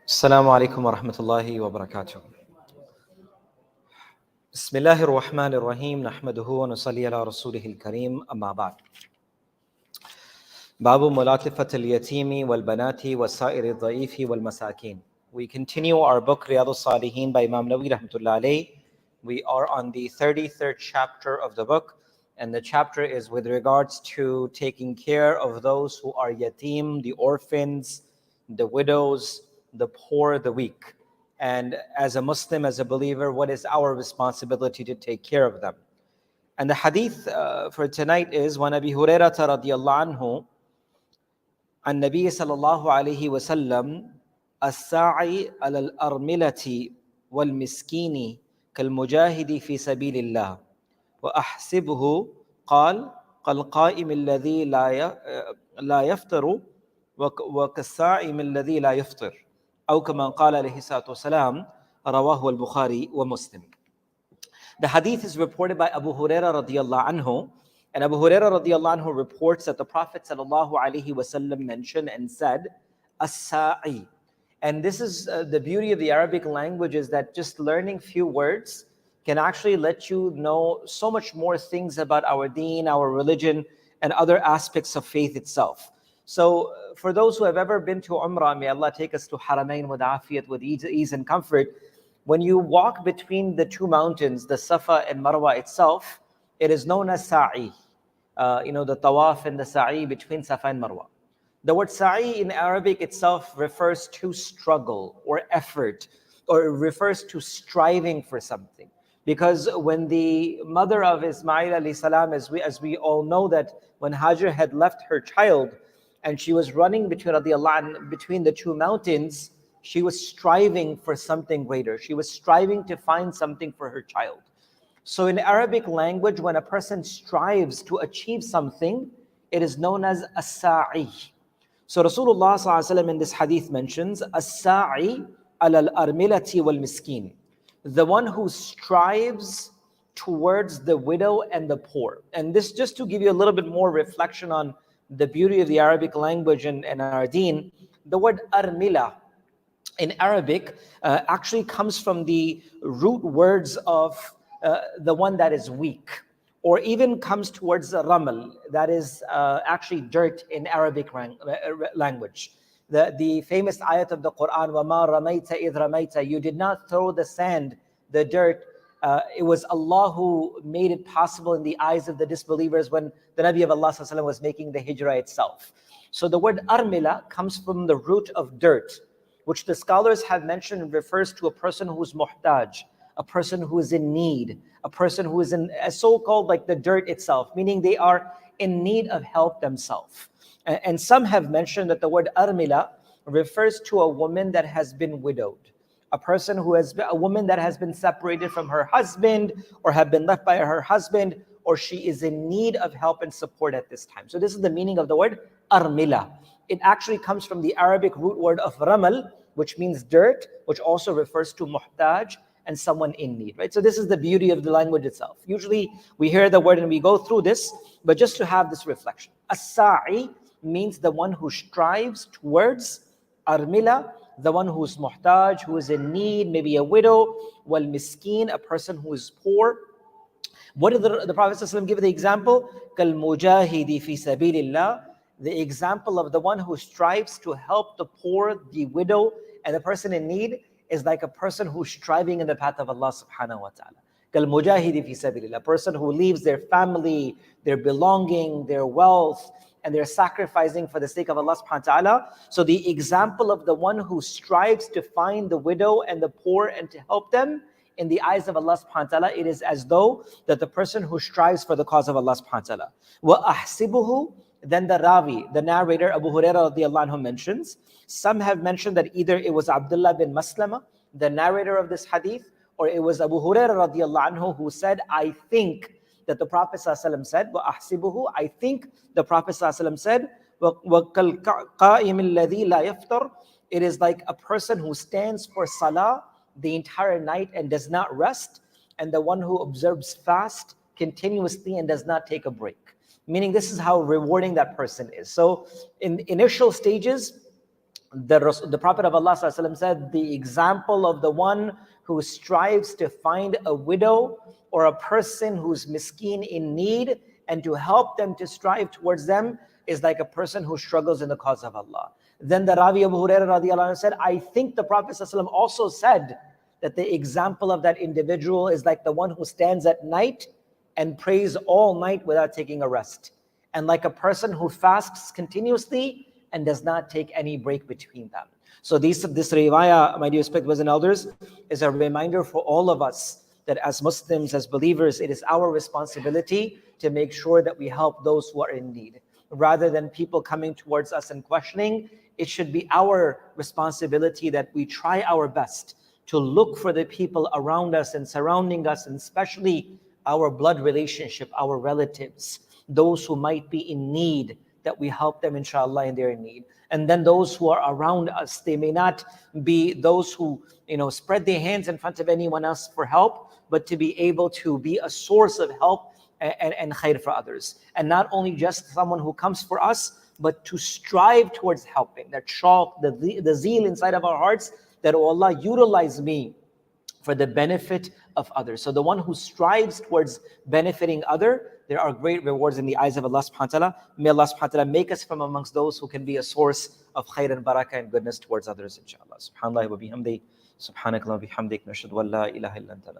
السلام عليكم ورحمة الله وبركاته. بسم الله الرحمن الرحيم نحمده ونصلي على رسوله الكريم أما بعد. باب ملاطفة اليتيم والبنات والسائر الضعيف والمساكين. We continue our book Riyad-us Saliheen by Imam Nawawi rahmatullah alayh. We are on the 33rd chapter of the book, and the chapter is with regards to taking care of those who are yatim, the orphans, the widows, the poor, the weak. And as a Muslim, as a believer, what is our responsibility to take care of them? And the hadith for tonight is وَنَبِي هُرَيْرَةَ رَضِيَ اللَّهُ عَنْهُ عن النبي صلى الله عليه وسلم الساعي على الأرملة والمسكين كالمجاهد في سبيل الله وأحسبه قال كالقائم الذي لا يفطر وكالصائم الذي لا يفطر أو كما قال عليه الصلاة والسلام رواه البخاري ومسلم. The hadith is reported by Abu Hurairah radiyallahu anhu, and Abu Hurairah radiyallahu anhu reports that the Prophet sallallahu alaihi wasallam mentioned and said, as-sa'i. And this is the beauty of the Arabic language, is that just learning few words can actually let you know so much more things about our deen, our religion, and other aspects of faith itself. So for those who have ever been to Umrah, may Allah take us to Haramain with afiyat, with ease and comfort. When you walk between the two mountains, the Safa and Marwa itself, it is known as sa'i. The tawaf and the sa'i between Safa and Marwa. The word sa'i in Arabic itself refers to struggle or effort, or it refers to striving for something. Because when the mother of Ismail alayhi salam, as we all know, that when Hajar had left her child and she was running between the two mountains, she was striving for something greater. She was striving to find something for her child. So in Arabic language, when a person strives to achieve something, it is known as as-sa'i. So Rasulullah sallallahu alaihi wasallam in this hadith mentions as-sa'i ala al-armilati wal-miskin, the one who strives towards the widow and the poor. And this just to give you a little bit more reflection on the beauty of the Arabic language and our deen. The word armila in Arabic actually comes from the root words of the one that is weak, or even comes towards ramal, that is actually dirt in Arabic language. The famous ayat of the Quran, وَمَا رَمَيْتَ إِذْ رَمَيْتَ, you did not throw the sand, the dirt. It was Allah who made it possible in the eyes of the disbelievers when the Nabi of Allah ﷺ was making the hijrah itself. So the word armila comes from the root of dirt, which the scholars have mentioned refers to a person who is muhtaj, a person who is in need, a person who is in a so-called like the dirt itself, meaning they are in need of help themselves. And some have mentioned that the word armila refers to a woman that has been widowed, a woman that has been separated from her husband or have been left by her husband, or she is in need of help and support at this time. So this is the meaning of the word armila. It actually comes from the Arabic root word of ramal, which means dirt, which also refers to muhtaj and someone in need, right? So this is the beauty of the language itself. Usually we hear the word and we go through this, but just to have this reflection. As-sa'i means the one who strives towards, armila, the one who is muhtaj, who is in need, maybe a widow, wal miskin, a person who is poor. What did the Prophet ﷺ give the example? Kal mujahidi fi sabilillah, the example of the one who strives to help the poor, the widow, and the person in need is like a person who's striving in the path of Allah subhanahu wa ta'ala. Kal mujahidi fi sabilillah, a person who leaves their family, their belonging, their wealth, and they're sacrificing for the sake of Allah subhanahu wa ta'ala. So the example of the one who strives to find the widow and the poor and to help them, in the eyes of Allah subhanahu wa ta'ala, it is as though that the person who strives for the cause of Allah subhanahu wa ta'ala. Wa ahsibuhu, then the rawi, the narrator, Abu Hurairah radiyallahu anhu mentions. Some have mentioned that either it was Abdullah bin Maslama, the narrator of this hadith, or it was Abu Hurairah radiyallahu anhu who said, I think that the Prophet ﷺ said, وَأَحْسِبُهُ, I think the Prophet ﷺ said, وَكَالْقَائِمِ الَّذِي لَا يَفْطَرُ, it is like a person who stands for salah the entire night and does not rest, and the one who observes fast continuously and does not take a break. Meaning this is how rewarding that person is. So in initial stages, the Prophet of Allah ﷺ said, the example of the one who strives to find a widow or a person who's miskeen in need and to help them, to strive towards them, is like a person who struggles in the cause of Allah. Then the Ravi Abu Hurairah radiallahu anhu said, I think the Prophet ﷺ also said that the example of that individual is like the one who stands at night and prays all night without taking a rest, and like a person who fasts continuously and does not take any break between them. So this riwayah, my dear respected brothers and elders, is a reminder for all of us that as Muslims, as believers, it is our responsibility to make sure that we help those who are in need. Rather than people coming towards us and questioning, it should be our responsibility that we try our best to look for the people around us and surrounding us, and especially our blood relationship, our relatives, those who might be in need, that we help them inshallah in their need. And then those who are around us, they may not be those who spread their hands in front of anyone else for help, but to be able to be a source of help and khair for others. And not only just someone who comes for us, but to strive towards helping. That shauq, the zeal inside of our hearts, that oh Allah, utilize me for the benefit of others. So the one who strives towards benefiting other, there are great rewards in the eyes of Allah subhanahu wa ta'ala. May Allah subhanahu wa ta'ala make us from amongst those who can be a source of khair and barakah and goodness towards others, inshallah. Subhanallah wa bihamdi, subhanakallah wa bihamdik, nashhadu an la ilaha illa anta.